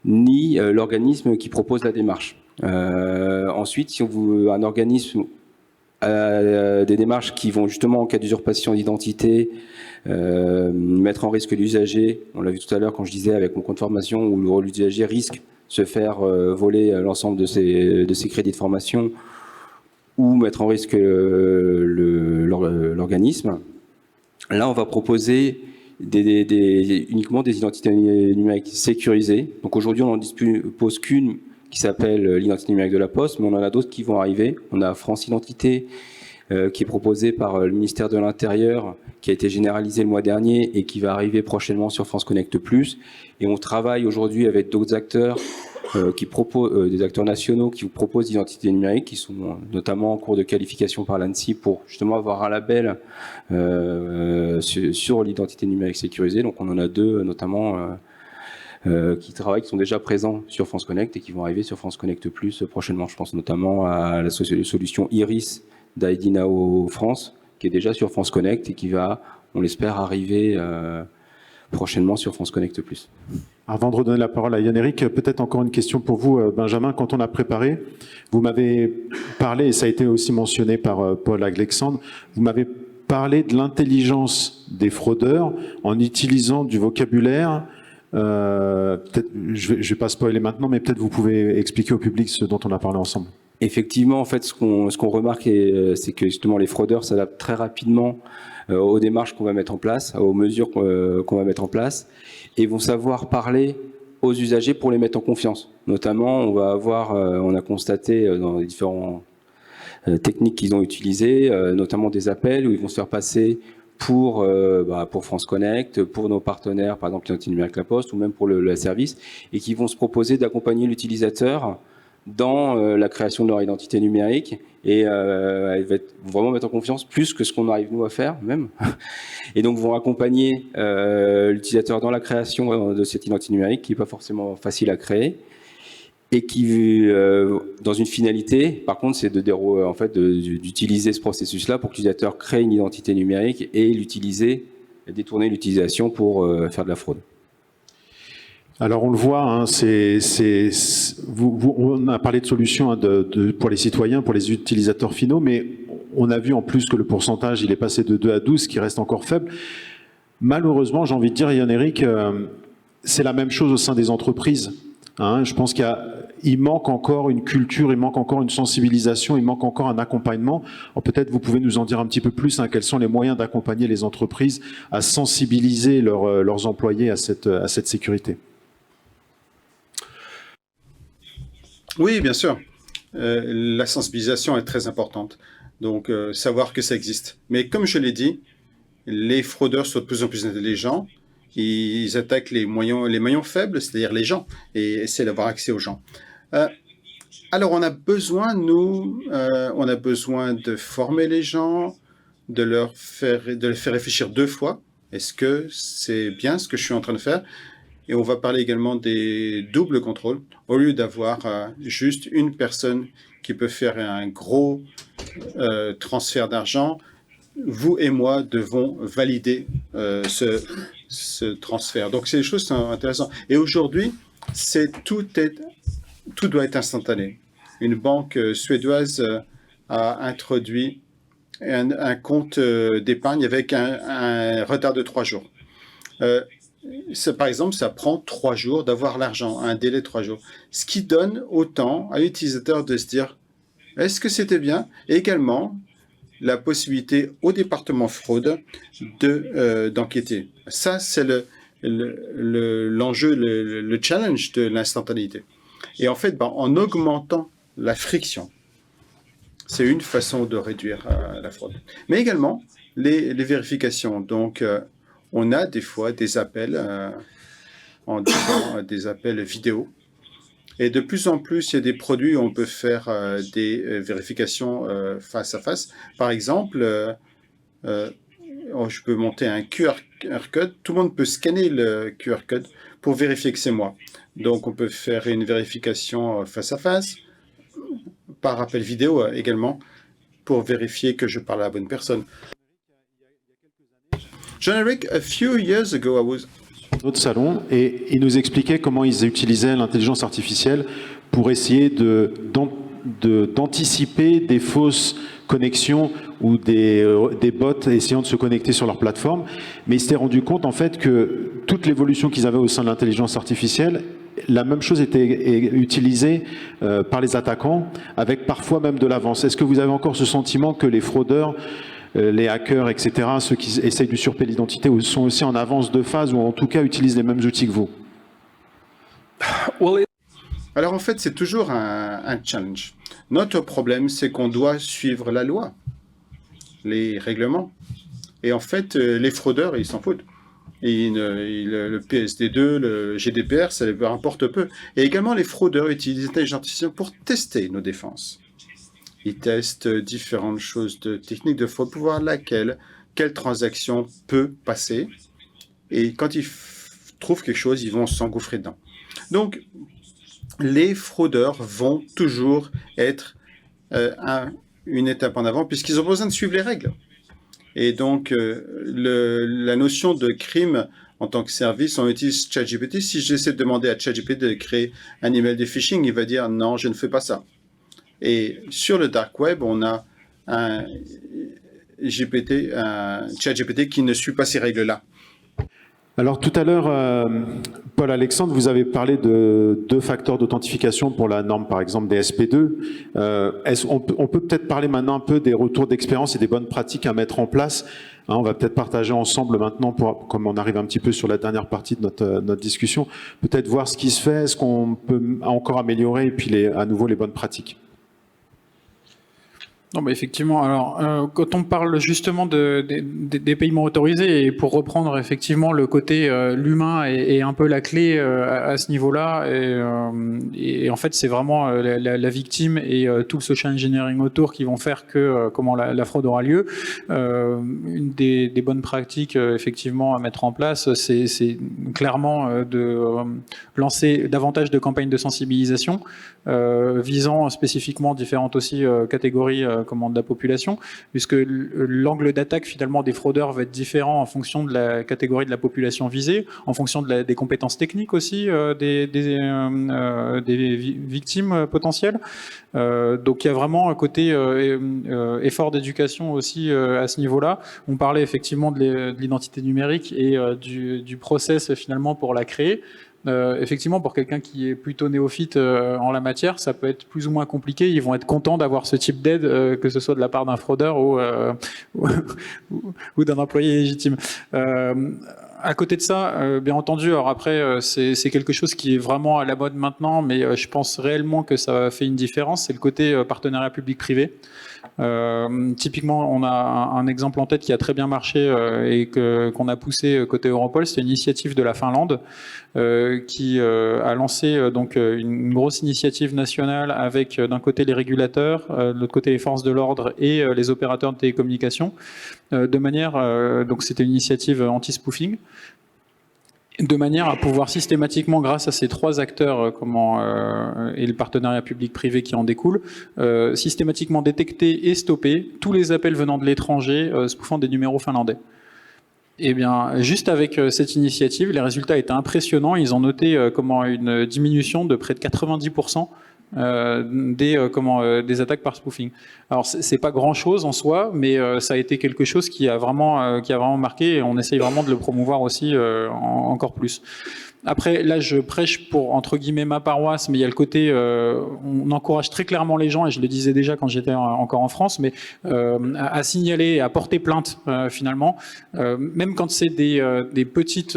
ni l'organisme qui propose la démarche. Ensuite, si on veut un organisme des démarches qui vont justement, en cas d'usurpation d'identité, mettre en risque l'usager, on l'a vu tout à l'heure quand je disais avec mon compte formation, où l'usager risque de se faire voler l'ensemble de ses crédits de formation, ou mettre en risque l'organisme. Là, on va proposer uniquement des identités numériques sécurisées. Donc aujourd'hui, on n'en dispose qu'une qui s'appelle l'identité numérique de la Poste, mais on en a d'autres qui vont arriver. On a France Identité, qui est proposée par le ministère de l'Intérieur, qui a été généralisée le mois dernier et qui va arriver prochainement sur France Connect Plus. Et on travaille aujourd'hui avec d'autres acteurs, des acteurs nationaux qui vous proposent d'identités numériques, qui sont notamment en cours de qualification par l'ANSSI pour justement avoir un label sur l'identité numérique sécurisée. Donc on en a 2 notamment qui sont déjà présents sur France Connect et qui vont arriver sur France Connect Plus prochainement. Je pense notamment à la solution Iris d'ID Now France, qui est déjà sur France Connect et qui va, on l'espère, arriver prochainement sur France Connect Plus. Avant de redonner la parole à Yann-Éric, peut-être encore une question pour vous, Benjamin. Quand on a préparé, vous m'avez parlé, et ça a été aussi mentionné par Paul Alexandre, vous m'avez parlé de l'intelligence des fraudeurs en utilisant du vocabulaire. Peut-être, je vais pas spoiler maintenant, mais peut-être vous pouvez expliquer au public ce dont on a parlé ensemble. Effectivement, en fait, ce qu'on remarque, c'est que justement les fraudeurs s'adaptent très rapidement aux démarches qu'on va mettre en place, aux mesures qu'on va mettre en place, et vont savoir parler aux usagers pour les mettre en confiance. Notamment, on a constaté dans les différentes techniques qu'ils ont utilisées, notamment des appels où ils vont se faire passer pour France Connect, pour nos partenaires, par exemple l'identité numérique La Poste, ou même pour le service, et qui vont se proposer d'accompagner l'utilisateur dans la création de leur identité numérique, et elle va vraiment mettre en confiance plus que ce qu'on arrive nous à faire même, et donc vont accompagner l'utilisateur dans la création de cette identité numérique qui n'est pas forcément facile à créer, et qui, dans une finalité, par contre, c'est d'utiliser ce processus-là pour que l'utilisateur crée une identité numérique et détourner l'utilisation pour faire de la fraude. Alors on le voit, on a parlé de solutions pour les citoyens, pour les utilisateurs finaux, mais on a vu en plus que le pourcentage il est passé de 2 à 12, qui reste encore faible. Malheureusement, j'ai envie de dire, Yann-Éric, c'est la même chose au sein des entreprises. Je pense qu'il manque encore une culture, il manque encore une sensibilisation, il manque encore un accompagnement. Peut-être vous pouvez nous en dire un petit peu plus, quels sont les moyens d'accompagner les entreprises à sensibiliser leurs employés à cette sécurité. Oui, bien sûr. La sensibilisation est très importante. Donc, savoir que ça existe. Mais comme je l'ai dit, les fraudeurs sont de plus en plus intelligents ils attaquent les maillons faibles, c'est-à-dire les gens, et essaient d'avoir accès aux gens. Alors, on a besoin de former les gens, de les faire réfléchir 2 fois. Est-ce que c'est bien ce que je suis en train de faire? Et on va parler également des doubles contrôles. Au lieu d'avoir juste une personne qui peut faire un gros transfert d'argent, vous et moi devons valider ce transfert. Donc, c'est des choses qui sont intéressantes. Et aujourd'hui, tout doit être instantané. Une banque suédoise a introduit un compte d'épargne avec un retard de 3 jours. Par exemple, ça prend 3 jours d'avoir l'argent, un délai de 3 jours. Ce qui donne autant à l'utilisateur de se dire, est-ce que c'était bien? Et également, la possibilité au département fraude d'enquêter. Ça, c'est l'enjeu, le challenge de l'instantanéité. Et en fait, en augmentant la friction, c'est une façon de réduire la fraude. Mais également, les vérifications. Donc, on a des fois des appels, des appels vidéo. Et de plus en plus, il y a des produits où on peut faire des vérifications face à face. Par exemple, je peux monter un QR code. Tout le monde peut scanner le QR code pour vérifier que c'est moi. Donc, on peut faire une vérification face à face, par appel vidéo également, pour vérifier que je parle à la bonne personne. Jean-Éric, a few years ago, I was... Notre salon, et ils nous expliquaient comment ils utilisaient l'intelligence artificielle pour essayer d'anticiper des fausses connexions ou des bots essayant de se connecter sur leur plateforme. Mais ils s'étaient rendus compte en fait que toute l'évolution qu'ils avaient au sein de l'intelligence artificielle, la même chose était utilisée par les attaquants, avec parfois même de l'avance. Est-ce que vous avez encore ce sentiment que les fraudeurs, les hackers, etc., ceux qui essayent d'usurper l'identité, sont aussi en avance de phase ou en tout cas utilisent les mêmes outils que vous? Alors en fait, c'est toujours un challenge. Notre problème, c'est qu'on doit suivre la loi, les règlements. Et en fait, les fraudeurs, ils s'en foutent. Le PSD2, le GDPR, ça leur importe peu. Et également, les fraudeurs utilisent l'intelligence artificielle pour tester nos défenses. Ils testent différentes choses de techniques de fraude pour voir quelle transaction peut passer. Et quand ils trouvent quelque chose, ils vont s'engouffrer dedans. Donc, les fraudeurs vont toujours être une étape en avant puisqu'ils ont besoin de suivre les règles. Et donc, la notion de crime en tant que service, on utilise ChatGPT. Si j'essaie de demander à ChatGPT de créer un email de phishing, il va dire non, je ne fais pas ça. Et sur le dark web, on a un ChatGPT qui ne suit pas ces règles-là. Alors tout à l'heure, Paul-Alexandre, vous avez parlé de 2 facteurs d'authentification pour la norme, par exemple, des SP2. On peut peut-être parler maintenant un peu des retours d'expérience et des bonnes pratiques à mettre en place. On va peut-être partager ensemble maintenant, comme on arrive un petit peu sur la dernière partie de notre discussion, peut-être voir ce qui se fait, ce qu'on peut encore améliorer, et puis à nouveau les bonnes pratiques. Non, bah effectivement. Alors, quand on parle justement des paiements autorisés, et pour reprendre effectivement le côté l'humain est un peu la clé à ce niveau-là, et en fait c'est vraiment la victime et tout le social engineering autour qui vont faire que comment la fraude aura lieu. Une des bonnes pratiques effectivement à mettre en place, c'est clairement de lancer davantage de campagnes de sensibilisation visant spécifiquement différentes aussi catégories de la population, puisque l'angle d'attaque finalement des fraudeurs va être différent en fonction de la catégorie de la population visée, en fonction des compétences techniques aussi des victimes potentielles. Donc il y a vraiment un côté effort d'éducation aussi à ce niveau-là. On parlait effectivement de l'identité numérique et du process finalement pour la créer. Effectivement, pour quelqu'un qui est plutôt néophyte en la matière, ça peut être plus ou moins compliqué. Ils vont être contents d'avoir ce type d'aide, que ce soit de la part d'un fraudeur ou d'un employé légitime. À côté de ça, bien entendu, alors après, c'est quelque chose qui est vraiment à la mode maintenant, mais je pense réellement que ça fait une différence. C'est le côté partenariat public-privé. Typiquement, on a un exemple en tête qui a très bien marché et qu'on a poussé côté Europol, c'est une initiative de la Finlande qui a lancé donc une grosse initiative nationale avec d'un côté les régulateurs, de l'autre côté les forces de l'ordre et les opérateurs de télécommunications, de manière, donc c'était une initiative anti-spoofing, de manière à pouvoir systématiquement, grâce à ces trois acteurs et le partenariat public-privé qui en découle, systématiquement détecter et stopper tous les appels venant de l'étranger spoofant des numéros finlandais. Eh bien, juste avec cette initiative, les résultats étaient impressionnants. Ils ont noté une diminution de près de 90% des attaques par spoofing. Alors c'est pas grand chose en soi, mais ça a été quelque chose qui a vraiment marqué, et on essaye vraiment de le promouvoir aussi encore plus. Après, là, je prêche pour, entre guillemets, ma paroisse, mais il y a le côté, on encourage très clairement les gens, et je le disais déjà quand j'étais encore en France, mais à signaler, à porter plainte, finalement, même quand c'est des petites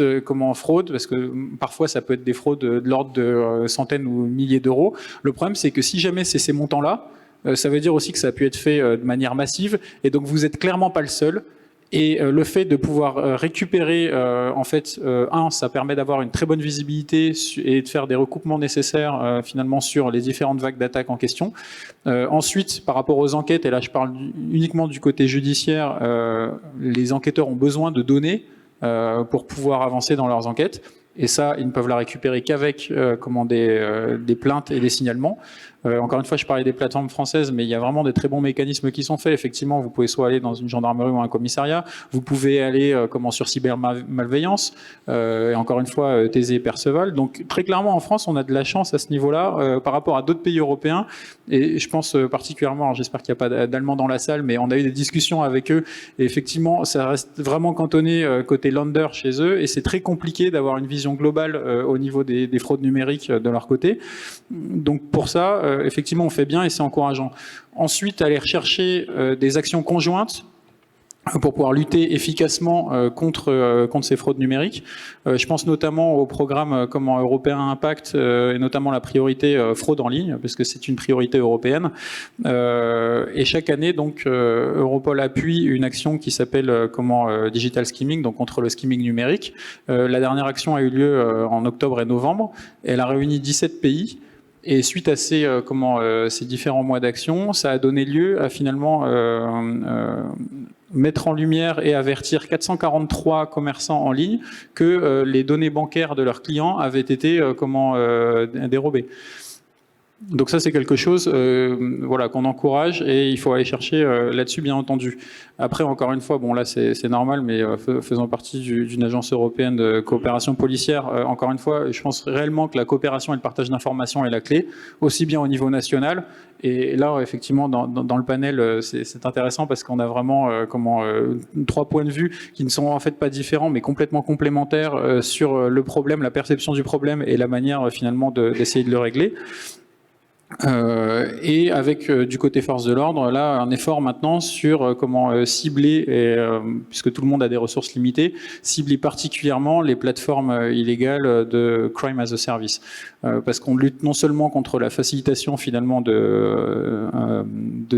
fraudes, parce que parfois ça peut être des fraudes de l'ordre de centaines ou milliers d'euros. Le problème, c'est que si jamais c'est ces montants-là, ça veut dire aussi que ça a pu être fait de manière massive, et donc vous n'êtes clairement pas le seul. Et le fait de pouvoir récupérer, ça permet d'avoir une très bonne visibilité et de faire des recoupements nécessaires finalement sur les différentes vagues d'attaques en question. Ensuite, par rapport aux enquêtes, et là je parle uniquement du côté judiciaire, les enquêteurs ont besoin de données pour pouvoir avancer dans leurs enquêtes. Et ça, ils ne peuvent la récupérer qu'avec des plaintes et des signalements. Encore une fois, je parlais des plateformes françaises, mais il y a vraiment des très bons mécanismes qui sont faits. Effectivement, vous pouvez soit aller dans une gendarmerie ou un commissariat, vous pouvez aller sur cybermalveillance, et encore une fois, Thésée et Perceval. Donc très clairement, en France, on a de la chance à ce niveau-là par rapport à d'autres pays européens. Et je pense particulièrement, alors j'espère qu'il n'y a pas d'Allemands dans la salle, mais on a eu des discussions avec eux. Et effectivement, ça reste vraiment cantonné côté Länder chez eux, et c'est très compliqué d'avoir une vision globale au niveau des fraudes numériques de leur côté. Donc pour ça, effectivement, on fait bien et c'est encourageant. Ensuite, aller rechercher des actions conjointes pour pouvoir lutter efficacement contre ces fraudes numériques. Je pense notamment au programme européen Impact et notamment la priorité fraude en ligne, parce que c'est une priorité européenne. Et chaque année, donc, Europol appuie une action qui s'appelle Digital Skimming, donc contre le skimming numérique. La dernière action a eu lieu en octobre et novembre. Elle a réuni 17 pays. Et suite à ces différents mois d'action, ça a donné lieu à finalement mettre en lumière et avertir 443 commerçants en ligne que les données bancaires de leurs clients avaient été dérobées. Donc ça, c'est quelque chose qu'on encourage et il faut aller chercher là-dessus, bien entendu. Après, encore une fois, bon là, c'est normal, mais faisant partie d'une agence européenne de coopération policière, encore une fois, je pense réellement que la coopération et le partage d'informations est la clé, aussi bien au niveau national. Et là, effectivement, dans le panel, c'est intéressant parce qu'on a vraiment trois points de vue qui ne sont en fait pas différents, mais complètement complémentaires sur le problème, la perception du problème et la manière finalement d'essayer de le régler. Et avec du côté force de l'ordre, là un effort maintenant sur comment cibler, puisque tout le monde a des ressources limitées, cibler particulièrement les plateformes illégales de crime as a service, parce qu'on lutte non seulement contre la facilitation finalement de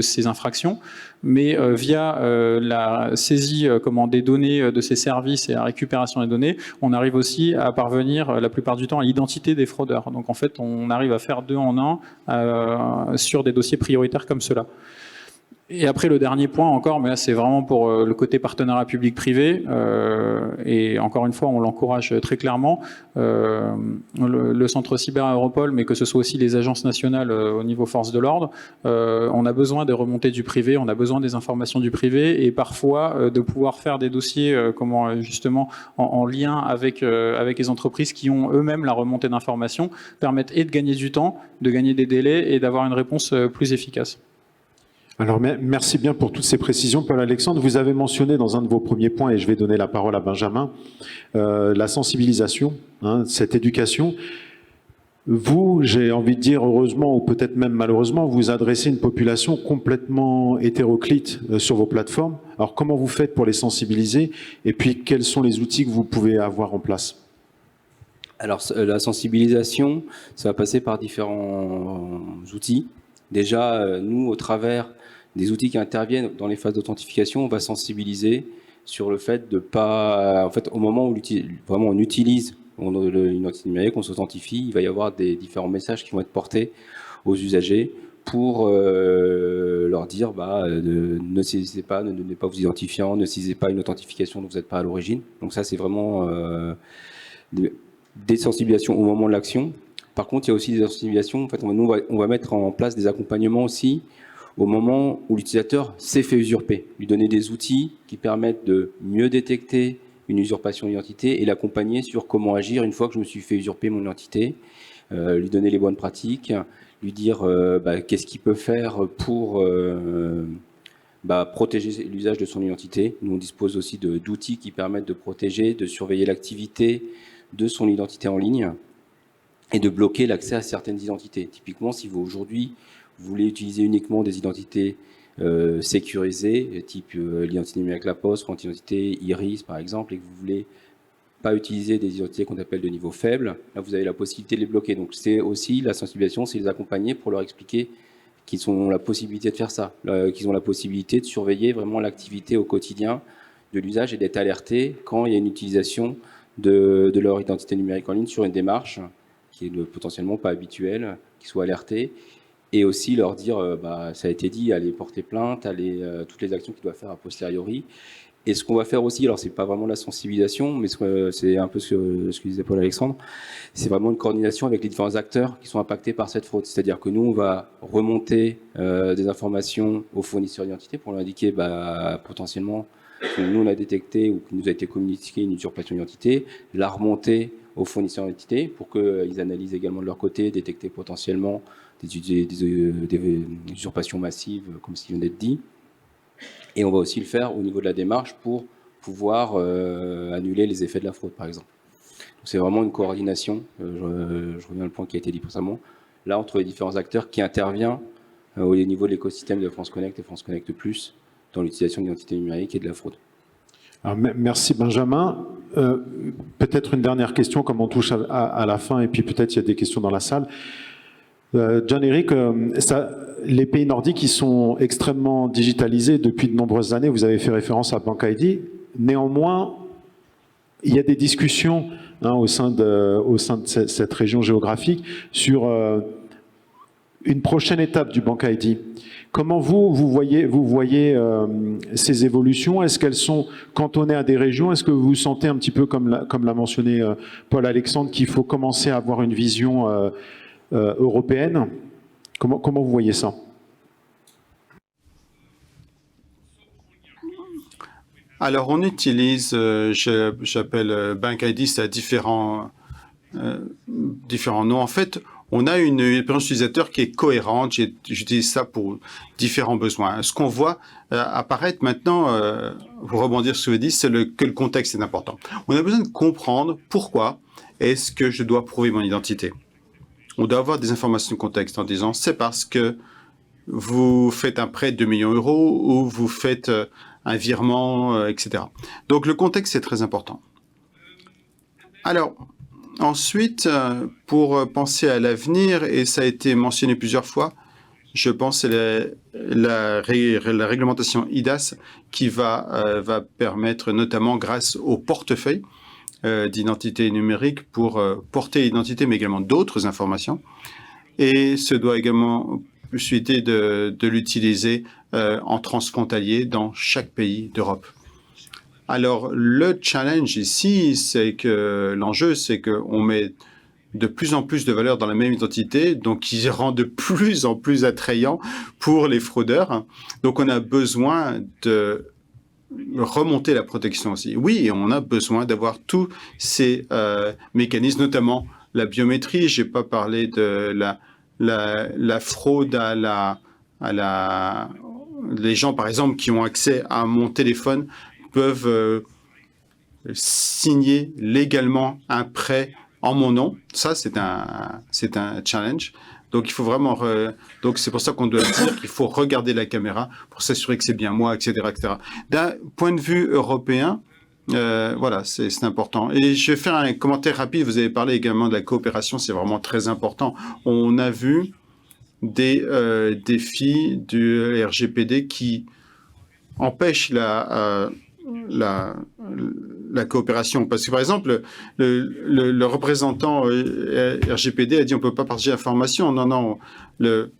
ces infractions, mais via la saisie des données de ces services et la récupération des données, on arrive aussi à parvenir la plupart du temps à l'identité des fraudeurs. Donc en fait, on arrive à faire 2 en 1 sur des dossiers prioritaires comme cela. Et après, le dernier point encore, mais là c'est vraiment pour le côté partenariat public-privé, et encore une fois, on l'encourage très clairement. Le centre cyber à Europol, mais que ce soit aussi les agences nationales au niveau force de l'ordre, on a besoin des remontées du privé, on a besoin des informations du privé, et parfois de pouvoir faire des dossiers justement en lien avec les entreprises qui ont eux-mêmes la remontée d'informations, permettent et de gagner du temps, de gagner des délais et d'avoir une réponse plus efficace. Alors, merci bien pour toutes ces précisions, Paul-Alexandre. Vous avez mentionné dans un de vos premiers points, et je vais donner la parole à Benjamin, la sensibilisation, cette éducation. Vous, j'ai envie de dire heureusement, ou peut-être même malheureusement, vous adressez une population complètement hétéroclite sur vos plateformes. Alors, comment vous faites pour les sensibiliser? Et puis, quels sont les outils que vous pouvez avoir en place? Alors, la sensibilisation, ça va passer par différents outils. Déjà, nous, au travers des outils qui interviennent dans les phases d'authentification, on va sensibiliser sur le fait de pas, en fait, au moment où vraiment on utilise une identité numérique, on s'authentifie, il va y avoir des différents messages qui vont être portés aux usagers pour leur dire ne saisissez pas, ne donnez pas vos identifiants, ne saisissez pas une authentification dont vous n'êtes pas à l'origine. Donc ça, c'est vraiment des sensibilisations au moment de l'action. Par contre, il y a aussi des sensibilisations. En fait, on va mettre en place des accompagnements aussi au moment où l'utilisateur s'est fait usurper, lui donner des outils qui permettent de mieux détecter une usurpation d'identité et l'accompagner sur comment agir une fois que je me suis fait usurper mon identité, lui donner les bonnes pratiques, lui dire qu'est-ce qu'il peut faire pour protéger l'usage de son identité. Nous, on dispose aussi d'outils qui permettent de protéger, de surveiller l'activité de son identité en ligne et de bloquer l'accès à certaines identités. Typiquement, si aujourd'hui, vous voulez utiliser uniquement des identités sécurisées, type l'identité numérique La Poste, ou l'identité Iris, par exemple, et que vous voulez pas utiliser des identités qu'on appelle de niveau faible, là, vous avez la possibilité de les bloquer. Donc, c'est aussi la sensibilisation, c'est les accompagner pour leur expliquer qu'ils ont la possibilité de faire ça, qu'ils ont la possibilité de surveiller vraiment l'activité au quotidien de l'usage et d'être alertés quand il y a une utilisation de leur identité numérique en ligne sur une démarche qui est potentiellement pas habituelle, qu'ils soient alertés. Et aussi leur dire, ça a été dit, aller porter plainte, toutes les actions qu'ils doivent faire a posteriori. Et ce qu'on va faire aussi, alors c'est pas vraiment la sensibilisation, mais c'est un peu ce que disait Paul-Alexandre, c'est vraiment une coordination avec les différents acteurs qui sont impactés par cette fraude. C'est-à-dire que nous, on va remonter des informations aux fournisseurs d'identité pour leur indiquer potentiellement que nous, on a détecté ou qu'il nous a été communiqué une usurpation d'identité, la remonter aux fournisseurs d'identité pour qu'ils analysent également de leur côté, détecter potentiellement des usurpations massives, comme ce qui vient d'être dit. Et on va aussi le faire au niveau de la démarche pour pouvoir annuler les effets de la fraude, par exemple. Donc c'est vraiment une coordination, je reviens au point qui a été dit précédemment, là entre les différents acteurs qui interviennent au niveau de l'écosystème de France Connect et France Connect Plus dans l'utilisation d'identité numérique et de la fraude. Alors, merci Benjamin. Peut-être une dernière question, comme on touche à la fin, et puis peut-être il y a des questions dans la salle. Jan-Éric, les pays nordiques, ils sont extrêmement digitalisés depuis de nombreuses années. Vous avez fait référence à BankID. Néanmoins, il y a des discussions au sein de cette région géographique sur une prochaine étape du BankID. Comment vous voyez ces évolutions? Est-ce qu'elles sont cantonnées à des régions? Est-ce que vous sentez un petit peu, comme l'a mentionné Paul-Alexandre, qu'il faut commencer à avoir une vision européenne? Comment vous voyez ça? Alors, on utilise, j'appelle BankID, c'est à différents noms. En fait, on a une expérience utilisateur qui est cohérente. J'utilise ça pour différents besoins. Ce qu'on voit apparaître maintenant, pour rebondir sur ce que vous dites, c'est que le contexte est important. On a besoin de comprendre pourquoi est-ce que je dois prouver mon identité. On doit avoir des informations de contexte en disant c'est parce que vous faites un prêt de 2 millions d'euros ou vous faites un virement, etc. Donc le contexte est très important. Alors, ensuite, pour penser à l'avenir, et ça a été mentionné plusieurs fois, je pense que c'est la réglementation IDAS qui va permettre, notamment grâce au portefeuille d'identité numérique, pour porter l'identité, mais également d'autres informations. Et ce doit également possibilité de l'utiliser en transfrontalier dans chaque pays d'Europe. Alors, le challenge ici, c'est que l'enjeu, c'est qu'on met de plus en plus de valeur dans la même identité, donc qui rend de plus en plus attrayant pour les fraudeurs. Donc, on a besoin de remonter la protection aussi. Oui, on a besoin d'avoir tous ces mécanismes, notamment la biométrie. Je n'ai pas parlé de la fraude les gens, par exemple, qui ont accès à mon téléphone peuvent signer légalement un prêt en mon nom. Ça, c'est un challenge. Donc, il faut vraiment... Donc, c'est pour ça qu'on doit dire qu'il faut regarder la caméra pour s'assurer que c'est bien moi, etc., etc. D'un point de vue européen, voilà, c'est important. Et je vais faire un commentaire rapide. Vous avez parlé également de la coopération. C'est vraiment très important. On a vu des défis du RGPD qui empêchent la coopération. Parce que, par exemple, le représentant RGPD a dit on ne peut pas partager l'information. Non,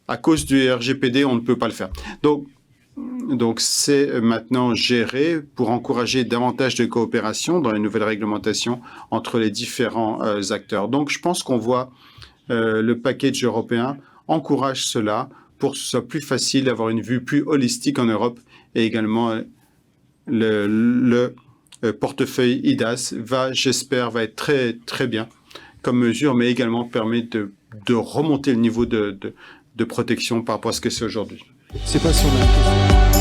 à cause du RGPD, on ne peut pas le faire. Donc c'est maintenant géré pour encourager davantage de coopération dans les nouvelles réglementations entre les différents acteurs. Donc je pense qu'on voit le package européen encourage cela pour que ce soit plus facile d'avoir une vue plus holistique en Europe et également le portefeuille IDAS j'espère, va être très, très bien comme mesure, mais également permet de remonter le niveau de protection par rapport à ce que c'est aujourd'hui. Je ne sais pas si on a une question.